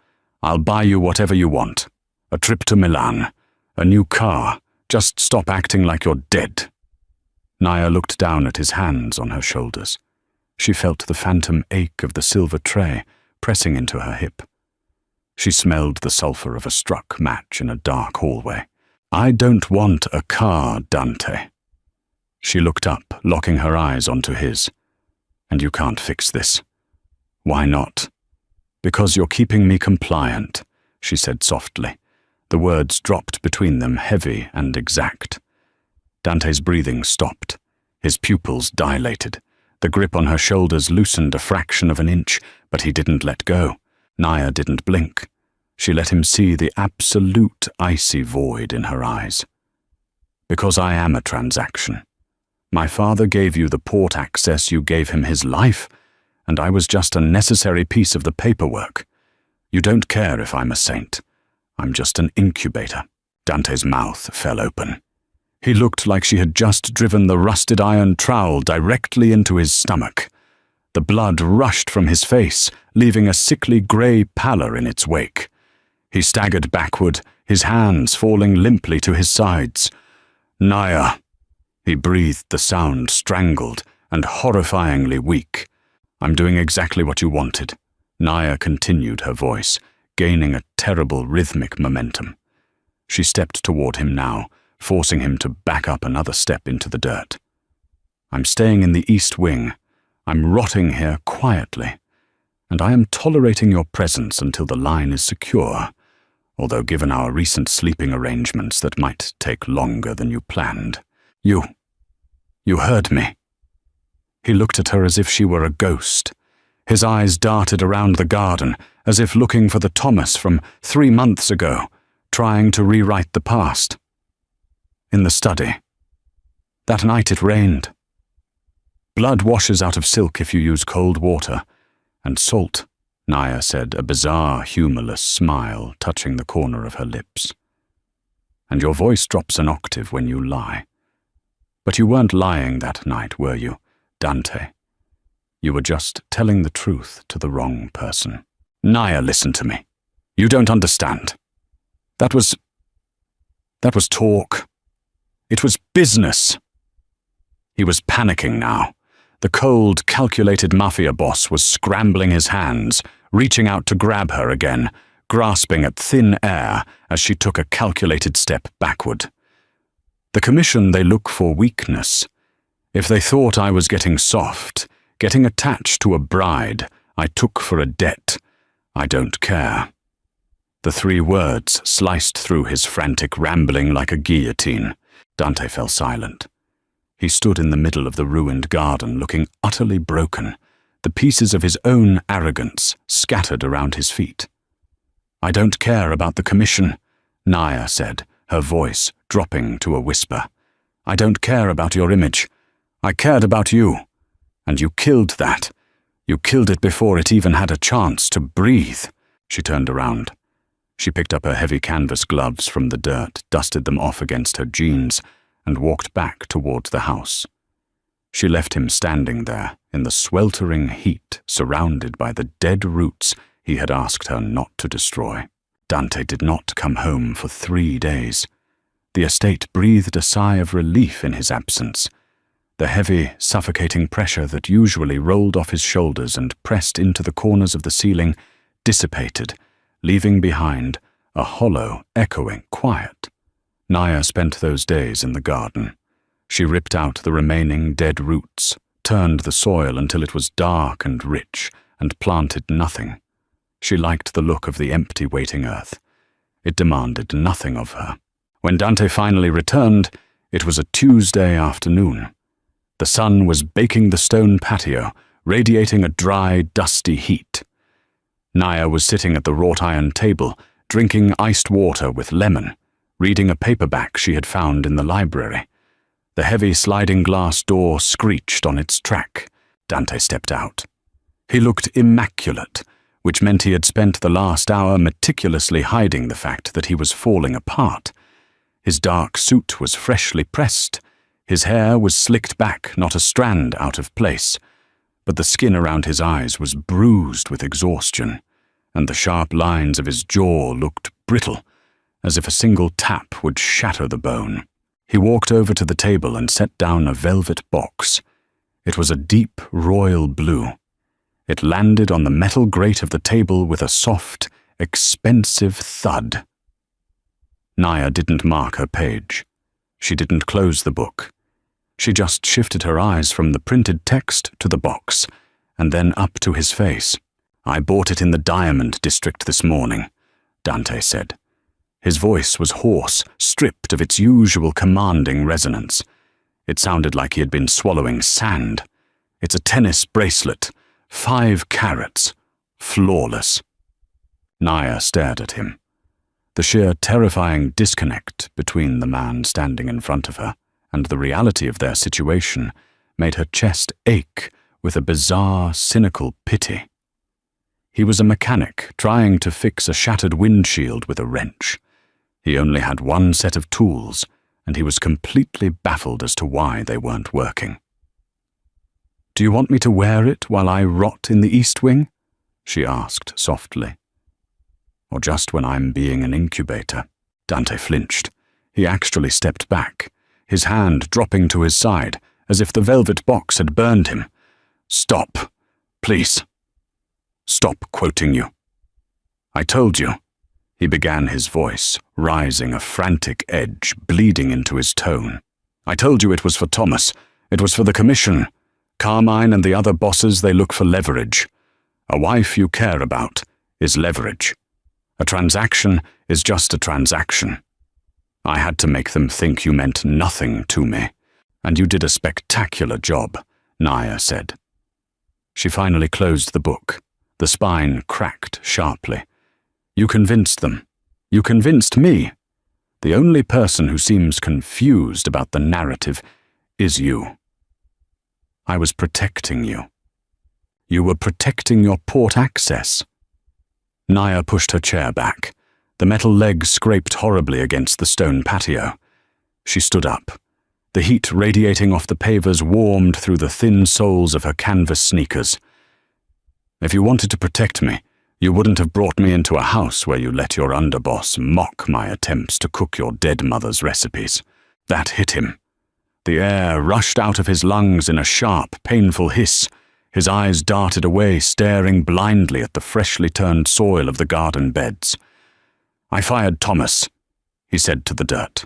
I'll buy you whatever you want. A trip to Milan. A new car. Just stop acting like you're dead. Naya looked down at his hands on her shoulders. She felt the phantom ache of the silver tray pressing into her hip. She smelled the sulfur of a struck match in a dark hallway. I don't want a car, Dante. She looked up, locking her eyes onto his. And you can't fix this. Why not? Because you're keeping me compliant, she said softly. The words dropped between them, heavy and exact. Dante's breathing stopped. His pupils dilated. The grip on her shoulders loosened a fraction of an inch, but he didn't let go. Naya didn't blink. She let him see the absolute icy void in her eyes. Because I am a transaction. My father gave you the port access, you gave him his life, and I was just a necessary piece of the paperwork. You don't care if I'm a saint. I'm just an incubator. Dante's mouth fell open. He looked like she had just driven the rusted iron trowel directly into his stomach. The blood rushed from his face, leaving a sickly grey pallor in its wake. He staggered backward, his hands falling limply to his sides. Naya. He breathed, the sound strangled and horrifyingly weak. I'm doing exactly what you wanted. Naya continued, her voice, gaining a terrible rhythmic momentum. She stepped toward him now, forcing him to back up another step into the dirt. I'm staying in the East Wing. I'm rotting here quietly, and I am tolerating your presence until the line is secure, although given our recent sleeping arrangements that might take longer than you planned. You heard me. He looked at her as if she were a ghost. His eyes darted around the garden, as if looking for the Thomas from 3 months ago, trying to rewrite the past. In the study. That night it rained. Blood washes out of silk if you use cold water, and salt, Naya said, a bizarre, humorless smile touching the corner of her lips. And your voice drops an octave when you lie. But you weren't lying that night, were you, Dante? You were just telling the truth to the wrong person. Naya, listen to me. You don't understand. That was talk. It was business. He was panicking now. The cold, calculated Mafia boss was scrambling his hands, reaching out to grab her again, grasping at thin air as she took a calculated step backward. The commission, they look for weakness. If they thought I was getting soft, getting attached to a bride I took for a debt, I don't care. The 3 words sliced through his frantic rambling like a guillotine. Dante fell silent. He stood in the middle of the ruined garden, looking utterly broken, the pieces of his own arrogance scattered around his feet. "I don't care about the commission," Naya said, her voice dropping to a whisper. "I don't care about your image. I cared about you. And you killed that. You killed it before it even had a chance to breathe." She turned around. She picked up her heavy canvas gloves from the dirt, dusted them off against her jeans, and walked back toward the house. She left him standing there in the sweltering heat, surrounded by the dead roots he had asked her not to destroy. Dante did not come home for 3 days. The estate breathed a sigh of relief in his absence. The heavy, suffocating pressure that usually rolled off his shoulders and pressed into the corners of the ceiling dissipated, leaving behind a hollow, echoing quiet. Naya spent those days in the garden. She ripped out the remaining dead roots, turned the soil until it was dark and rich, and planted nothing. She liked the look of the empty waiting earth. It demanded nothing of her. When Dante finally returned, it was a Tuesday afternoon. The sun was baking the stone patio, radiating a dry, dusty heat. Naya was sitting at the wrought iron table, drinking iced water with lemon, reading a paperback she had found in the library. The heavy sliding glass door screeched on its track. Dante stepped out. He looked immaculate, which meant he had spent the last hour meticulously hiding the fact that he was falling apart. His dark suit was freshly pressed. His hair was slicked back, not a strand out of place, but the skin around his eyes was bruised with exhaustion, and the sharp lines of his jaw looked brittle, as if a single tap would shatter the bone. He walked over to the table and set down a velvet box. It was a deep royal blue. It landed on the metal grate of the table with a soft, expensive thud. Naya didn't mark her page. She didn't close the book. She just shifted her eyes from the printed text to the box, and then up to his face. "I bought it in the Diamond District this morning," Dante said. His voice was hoarse, stripped of its usual commanding resonance. It sounded like he had been swallowing sand. "It's a tennis bracelet, 5 carats, flawless." Naya stared at him. The sheer terrifying disconnect between the man standing in front of her and the reality of their situation made her chest ache with a bizarre, cynical pity. He was a mechanic trying to fix a shattered windshield with a wrench. He only had one set of tools, and he was completely baffled as to why they weren't working. "Do you want me to wear it while I rot in the East Wing?" she asked softly. "Or just when I'm being an incubator?" Dante flinched. He actually stepped back, his hand dropping to his side, as if the velvet box had burned him. "Stop, please. Stop quoting you. I told you," he began, his voice rising a frantic edge, bleeding into his tone. "I told you it was for Thomas. It was for the commission. Carmine and the other bosses, they look for leverage. A wife you care about is leverage. A transaction is just a transaction. I had to make them think you meant nothing to me, and you did a spectacular job," Naya said. She finally closed the book. The spine cracked sharply. "You convinced them. You convinced me. The only person who seems confused about the narrative is you. I was protecting you. You were protecting your port access." Naya pushed her chair back. The metal leg scraped horribly against the stone patio. She stood up. The heat radiating off the pavers warmed through the thin soles of her canvas sneakers. "If you wanted to protect me, you wouldn't have brought me into a house where you let your underboss mock my attempts to cook your dead mother's recipes." That hit him. The air rushed out of his lungs in a sharp, painful hiss. His eyes darted away, staring blindly at the freshly turned soil of the garden beds. "I fired Thomas," he said to the dirt.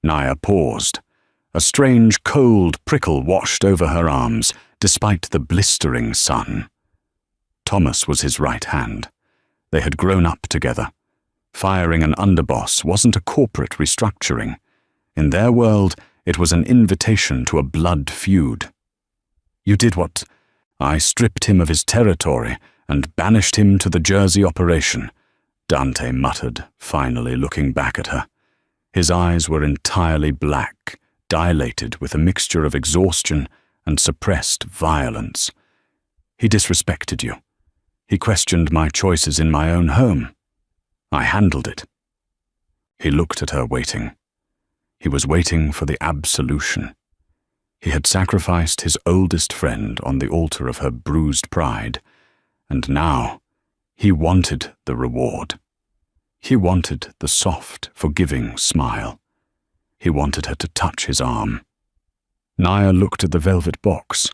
Naya paused. A strange, cold prickle washed over her arms, despite the blistering sun. Thomas was his right hand. They had grown up together. Firing an underboss wasn't a corporate restructuring. In their world, it was an invitation to a blood feud. "You did what? I stripped him of his territory and banished him to the Jersey operation," Dante muttered, finally looking back at her. His eyes were entirely black, dilated with a mixture of exhaustion and suppressed violence. "He disrespected you. He questioned my choices in my own home. I handled it." He looked at her, waiting. He was waiting for the absolution. He had sacrificed his oldest friend on the altar of her bruised pride, and now he wanted the reward. He wanted the soft, forgiving smile. He wanted her to touch his arm. Naya looked at the velvet box.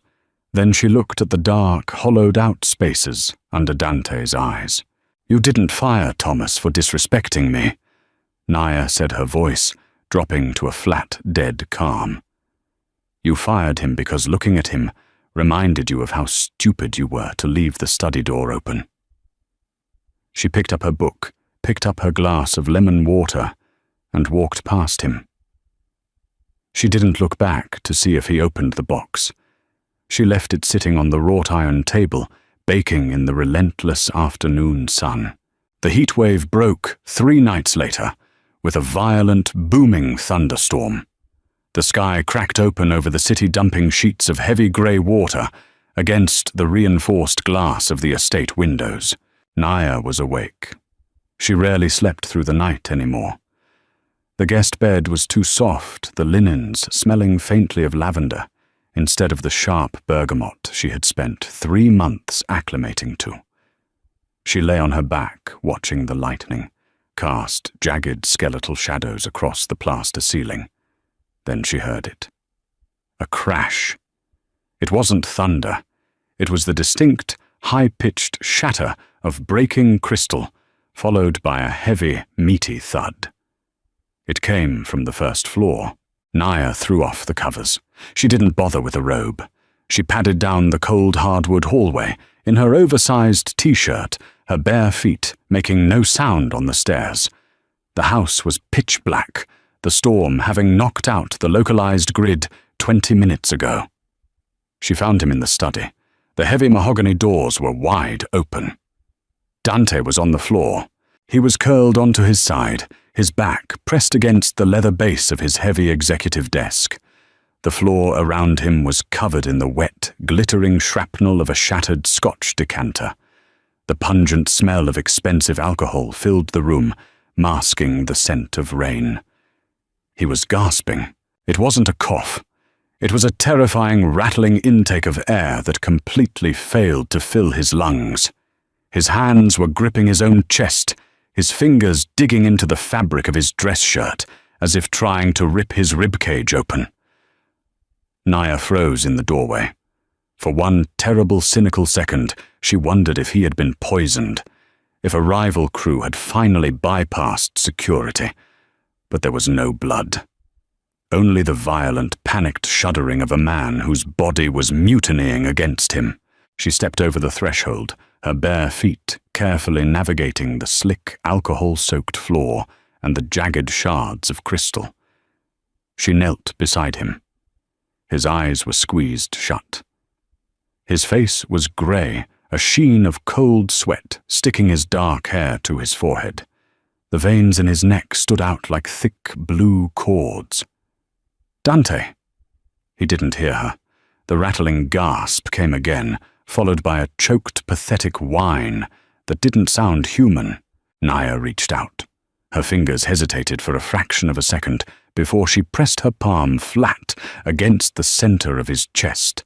Then she looked at the dark, hollowed-out spaces under Dante's eyes. "You didn't fire Thomas for disrespecting me," Naya said, her voice dropping to a flat, dead calm. "You fired him because looking at him reminded you of how stupid you were to leave the study door open." She picked up her book, picked up her glass of lemon water, and walked past him. She didn't look back to see if he opened the box. She left it sitting on the wrought-iron table, baking in the relentless afternoon sun. The heat wave broke 3 nights later, with a violent, booming thunderstorm. The sky cracked open over the city, dumping sheets of heavy grey water against the reinforced glass of the estate windows. Naya was awake. She rarely slept through the night anymore. The guest bed was too soft, the linens smelling faintly of lavender, instead of the sharp bergamot she had spent 3 months acclimating to. She lay on her back, watching the lightning cast jagged skeletal shadows across the plaster ceiling. Then she heard it. A crash. It wasn't thunder. It was the distinct, high-pitched shatter of breaking crystal, followed by a heavy, meaty thud. It came from the first floor. Naya threw off the covers. She didn't bother with a robe. She padded down the cold hardwood hallway in her oversized t-shirt, her bare feet making no sound on the stairs. The house was pitch black, the storm having knocked out the localized grid 20 minutes ago. She found him in the study. The heavy mahogany doors were wide open. Dante was on the floor. He was curled onto his side, his back pressed against the leather base of his heavy executive desk. The floor around him was covered in the wet, glittering shrapnel of a shattered Scotch decanter. The pungent smell of expensive alcohol filled the room, masking the scent of rain. He was gasping. It wasn't a cough. It was a terrifying, rattling intake of air that completely failed to fill his lungs. His hands were gripping his own chest, his fingers digging into the fabric of his dress shirt, as if trying to rip his ribcage open. Naya froze in the doorway. For one terrible, cynical second, she wondered if he had been poisoned, if a rival crew had finally bypassed security. But there was no blood. Only the violent, panicked shuddering of a man whose body was mutinying against him. She stepped over the threshold, her bare feet carefully navigating the slick, alcohol-soaked floor and the jagged shards of crystal. She knelt beside him. His eyes were squeezed shut. His face was grey, a sheen of cold sweat sticking his dark hair to his forehead. The veins in his neck stood out like thick blue cords. "Dante!" He didn't hear her. The rattling gasp came again, followed by a choked, pathetic whine that didn't sound human. Naya reached out. Her fingers hesitated for a fraction of a second before she pressed her palm flat against the center of his chest.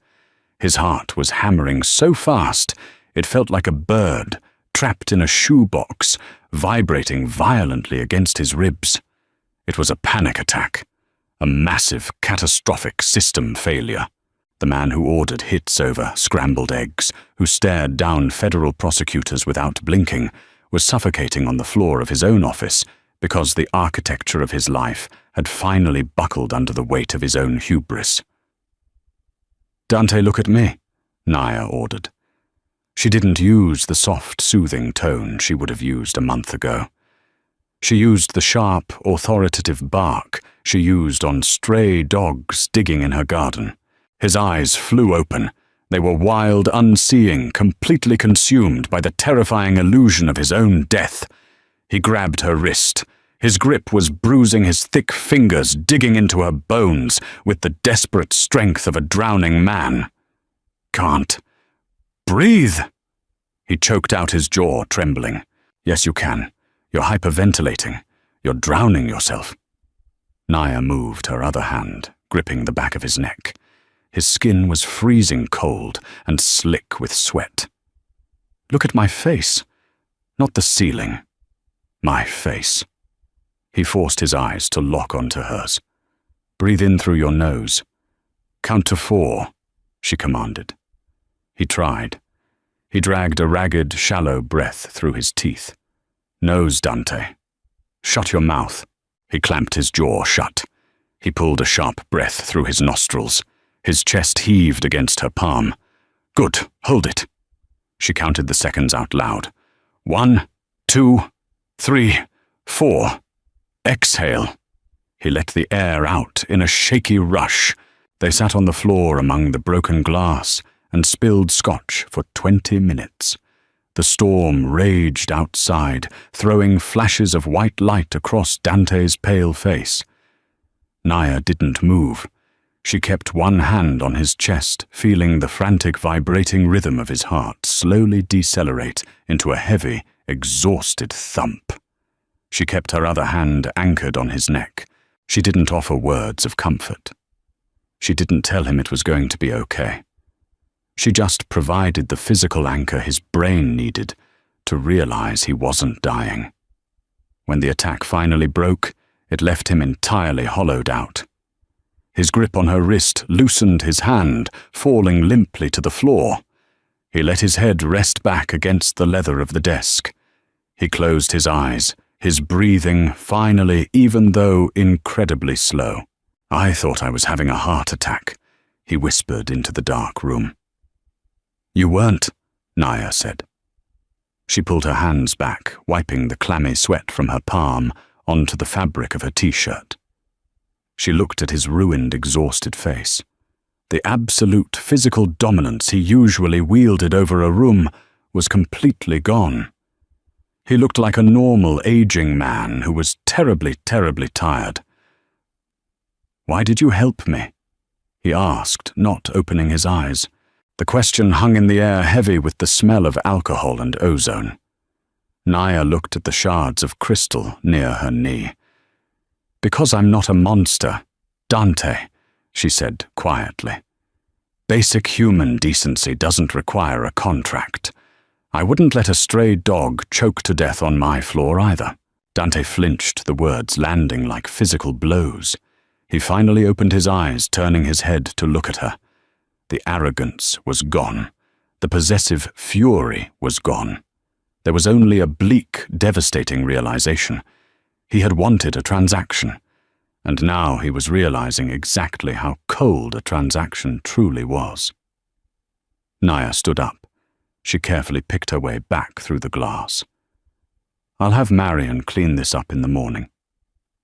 His heart was hammering so fast it felt like a bird trapped in a shoebox, vibrating violently against his ribs. It was a panic attack, a massive, catastrophic system failure. The man who ordered hits over scrambled eggs, who stared down federal prosecutors without blinking, was suffocating on the floor of his own office because the architecture of his life had finally buckled under the weight of his own hubris. "Dante, look at me," Naya ordered. She didn't use the soft, soothing tone she would have used a month ago. She used the sharp, authoritative bark she used on stray dogs digging in her garden. His eyes flew open. They were wild, unseeing, completely consumed by the terrifying illusion of his own death. He grabbed her wrist. His grip was bruising his thick fingers, digging into her bones with the desperate strength of a drowning man. "Can't breathe!" He choked out, his jaw trembling. "Yes, you can. You're hyperventilating. You're drowning yourself." Naya moved her other hand, gripping the back of his neck. His skin was freezing cold and slick with sweat. "Look at my face. Not the ceiling. My face." He forced his eyes to lock onto hers. "Breathe in through your nose. Count to 4, she commanded. He tried. He dragged a ragged, shallow breath through his teeth. "Nose, Dante. Shut your mouth." He clamped his jaw shut. He pulled a sharp breath through his nostrils. His chest heaved against her palm. "Good, hold it." She counted the seconds out loud. 1, 2, 3, 4. Exhale. He let the air out in a shaky rush. They sat on the floor among the broken glass and spilled scotch for 20 minutes. The storm raged outside, throwing flashes of white light across Dante's pale face. Naya didn't move. She kept one hand on his chest, feeling the frantic vibrating rhythm of his heart slowly decelerate into a heavy, exhausted thump. She kept her other hand anchored on his neck. She didn't offer words of comfort. She didn't tell him it was going to be okay. She just provided the physical anchor his brain needed to realize he wasn't dying. When the attack finally broke, it left him entirely hollowed out. His grip on her wrist loosened his hand, falling limply to the floor. He let his head rest back against the leather of the desk. He closed his eyes, his breathing finally, even though incredibly slow. "I thought I was having a heart attack," he whispered into the dark room. "You weren't," Naya said. She pulled her hands back, wiping the clammy sweat from her palm onto the fabric of her t-shirt. She looked at his ruined, exhausted face. The absolute physical dominance he usually wielded over a room was completely gone. He looked like a normal, aging man who was terribly, terribly tired. "Why did you help me?" he asked, not opening his eyes. The question hung in the air, heavy with the smell of alcohol and ozone. Naya looked at the shards of crystal near her knee. "Because I'm not a monster, Dante," she said quietly. "Basic human decency doesn't require a contract. I wouldn't let a stray dog choke to death on my floor either." Dante flinched, the words landing like physical blows. He finally opened his eyes, turning his head to look at her. The arrogance was gone. The possessive fury was gone. There was only a bleak, devastating realization. He had wanted a transaction, and now he was realizing exactly how cold a transaction truly was. Naya stood up. She carefully picked her way back through the glass. "I'll have Marion clean this up in the morning.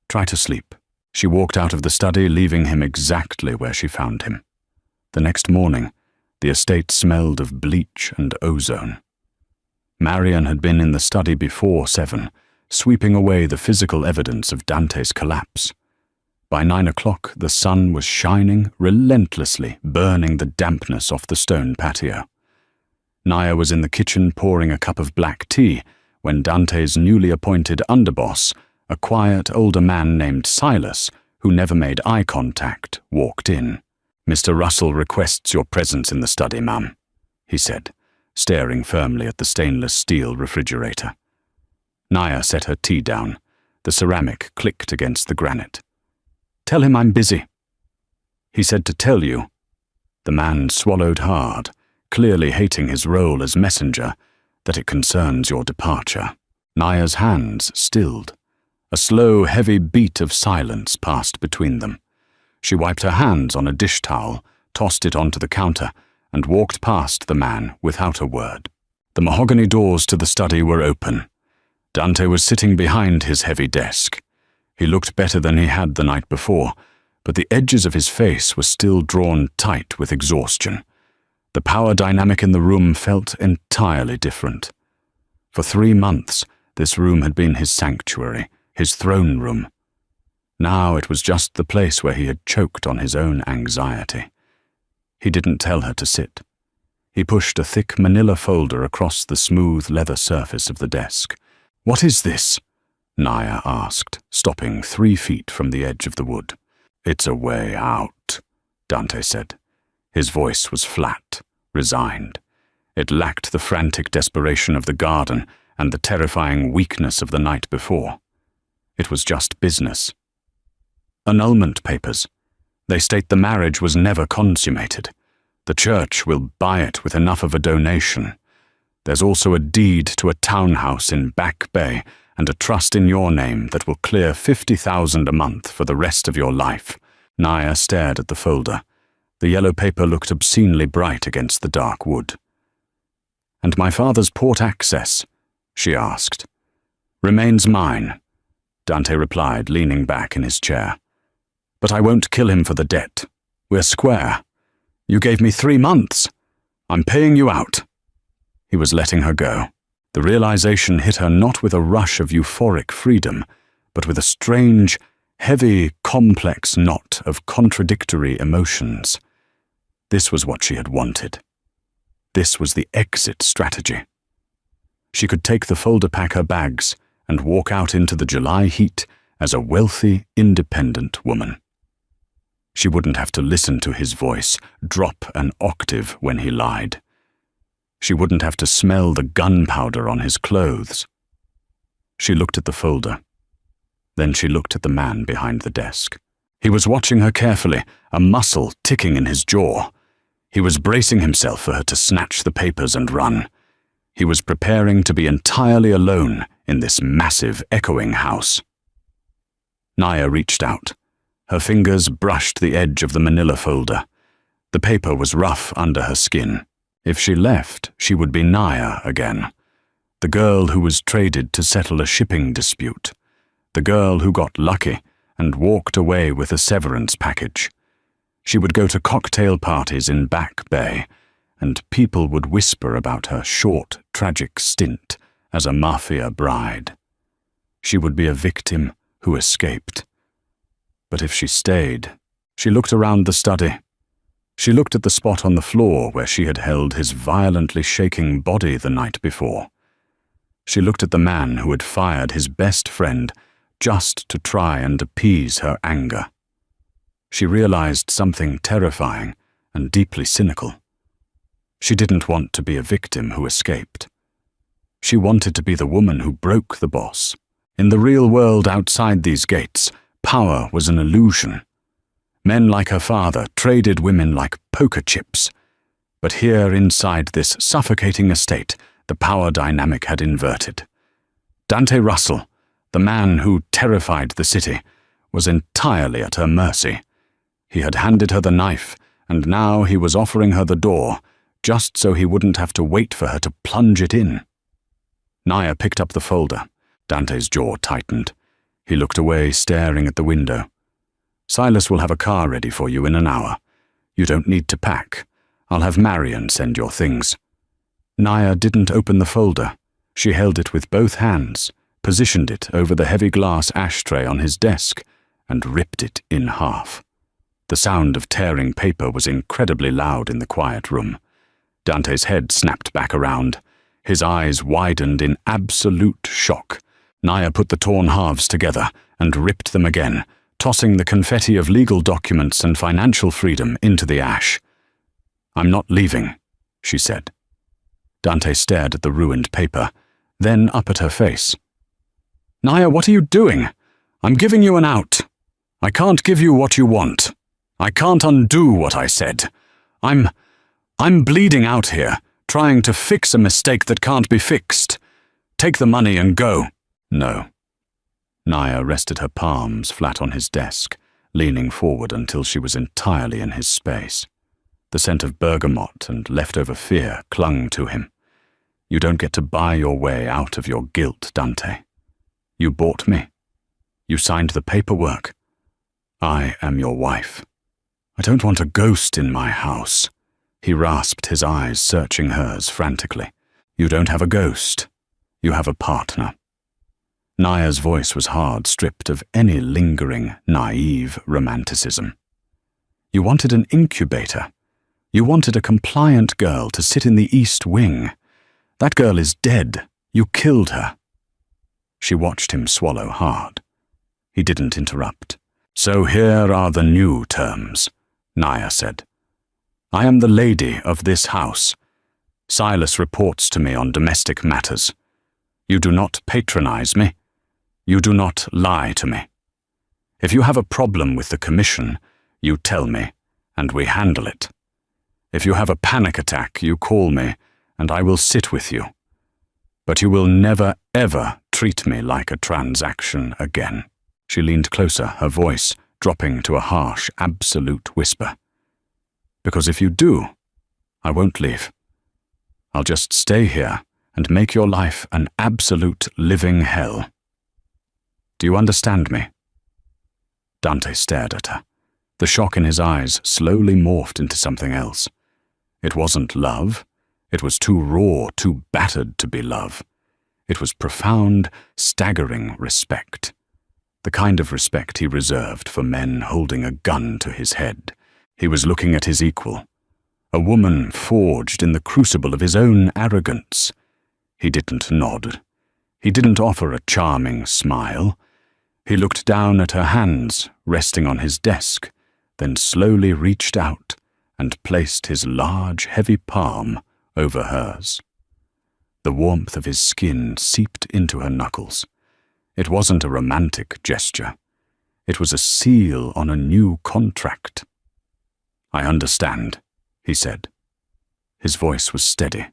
Try to sleep." She walked out of the study, leaving him exactly where she found him. The next morning, the estate smelled of bleach and ozone. Marion had been in the study before 7, sweeping away the physical evidence of Dante's collapse. By 9 o'clock, the sun was shining relentlessly, burning the dampness off the stone patio. Naya was in the kitchen pouring a cup of black tea when Dante's newly appointed underboss, a quiet older man named Silas, who never made eye contact, walked in. "Mr. Russell requests your presence in the study, ma'am," he said, staring firmly at the stainless steel refrigerator. Naya set her tea down. The ceramic clicked against the granite. "Tell him I'm busy." "He said to tell you." The man swallowed hard, clearly hating his role as messenger, "that it concerns your departure." Naya's hands stilled. A slow, heavy beat of silence passed between them. She wiped her hands on a dish towel, tossed it onto the counter, and walked past the man without a word. The mahogany doors to the study were open. Dante was sitting behind his heavy desk. He looked better than he had the night before, but the edges of his face were still drawn tight with exhaustion. The power dynamic in the room felt entirely different. For 3 months, this room had been his sanctuary, his throne room. Now it was just the place where he had choked on his own anxiety. He didn't tell her to sit. He pushed a thick manila folder across the smooth leather surface of the desk. "What is this?" Naya asked, stopping 3 feet from the edge of the wood. "It's a way out," Dante said. His voice was flat, resigned. It lacked the frantic desperation of the garden and the terrifying weakness of the night before. It was just business. Annulment papers. They state the marriage was never consummated. The church will buy it with enough of a donation. There's also a deed to a townhouse in Back Bay and a trust in your name that will clear $50,000 a month for the rest of your life. Naya stared at the folder. The yellow paper looked obscenely bright against the dark wood. "And my father's port access?" she asked. "Remains mine," Dante replied, leaning back in his chair. "But I won't kill him for the debt. We're square. You gave me 3 months. I'm paying you out." He was letting her go. The realization hit her not with a rush of euphoric freedom, but with a strange, heavy, complex knot of contradictory emotions. This was what she had wanted. This was the exit strategy. She could take the folder, pack her bags, and walk out into the July heat as a wealthy, independent woman. She wouldn't have to listen to his voice drop an octave when he lied. She wouldn't have to smell the gunpowder on his clothes. She looked at the folder. Then she looked at the man behind the desk. He was watching her carefully, a muscle ticking in his jaw. He was bracing himself for her to snatch the papers and run. He was preparing to be entirely alone in this massive, echoing house. Naya reached out. Her fingers brushed the edge of the manila folder. The paper was rough under her skin. If she left, she would be Naya again. The girl who was traded to settle a shipping dispute. The girl who got lucky and walked away with a severance package. She would go to cocktail parties in Back Bay, and people would whisper about her short, tragic stint as a Mafia bride. She would be a victim who escaped. But if she stayed, she looked around the study. She looked at the spot on the floor where she had held his violently shaking body the night before. She looked at the man who had fired his best friend just to try and appease her anger. She realized something terrifying and deeply cynical. She didn't want to be a victim who escaped. She wanted to be the woman who broke the boss. In the real world outside these gates, power was an illusion. Men like her father traded women like poker chips. But here inside this suffocating estate, the power dynamic had inverted. Dante Russell, the man who terrified the city, was entirely at her mercy. He had handed her the knife, and now he was offering her the door, just so he wouldn't have to wait for her to plunge it in. Naya picked up the folder. Dante's jaw tightened. He looked away, staring at the window. "Silas will have a car ready for you in an hour. You don't need to pack. I'll have Marion send your things." Naya didn't open the folder. She held it with both hands, positioned it over the heavy glass ashtray on his desk, and ripped it in half. The sound of tearing paper was incredibly loud in the quiet room. Dante's head snapped back around. His eyes widened in absolute shock. Naya put the torn halves together and ripped them again, tossing the confetti of legal documents and financial freedom into the ash. "I'm not leaving," she said. Dante stared at the ruined paper, then up at her face. "Naya, what are you doing? I'm giving you an out. I can't give you what you want. I can't undo what I said. I'm bleeding out here, trying to fix a mistake that can't be fixed. Take the money and go." "No." Naya rested her palms flat on his desk, leaning forward until she was entirely in his space. The scent of bergamot and leftover fear clung to him. "You don't get to buy your way out of your guilt, Dante. You bought me. You signed the paperwork. I am your wife. I don't want a ghost in my house. He rasped, his eyes searching hers frantically. You don't have a ghost. You have a partner. Naya's voice was hard, stripped of any lingering, naive romanticism. You wanted an incubator. You wanted a compliant girl to sit in the East Wing. That girl is dead. You killed her. She watched him swallow hard. He didn't interrupt. So here are the new terms, Naya said. I am the lady of this house. Silas reports to me on domestic matters. You do not patronize me. You do not lie to me. If you have a problem with the commission, you tell me, and we handle it. If you have a panic attack, you call me, and I will sit with you. But you will never, ever treat me like a transaction again. She leaned closer, her voice dropping to a harsh, absolute whisper. Because if you do, I won't leave. I'll just stay here and make your life an absolute living hell. Do you understand me? Dante stared at her. The shock in his eyes slowly morphed into something else. It wasn't love. It was too raw, too battered to be love. It was profound, staggering respect. The kind of respect he reserved for men holding a gun to his head. He was looking at his equal, a woman forged in the crucible of his own arrogance. He didn't nod. He didn't offer a charming smile. He looked down at her hands, resting on his desk, then slowly reached out and placed his large, heavy palm over hers. The warmth of his skin seeped into her knuckles. It wasn't a romantic gesture. It was a seal on a new contract. I understand, he said. His voice was steady.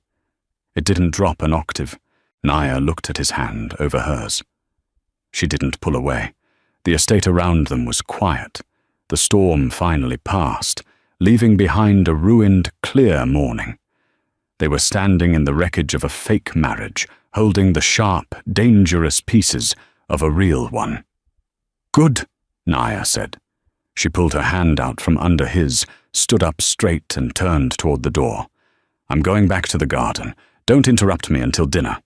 It didn't drop an octave. Naya looked at his hand over hers. She didn't pull away. The estate around them was quiet. The storm finally passed, leaving behind a ruined, clear morning. They were standing in the wreckage of a fake marriage, holding the sharp, dangerous pieces of a real one. Good, Naya said. She pulled her hand out from under his, stood up straight and turned toward the door. I'm going back to the garden. Don't interrupt me until dinner.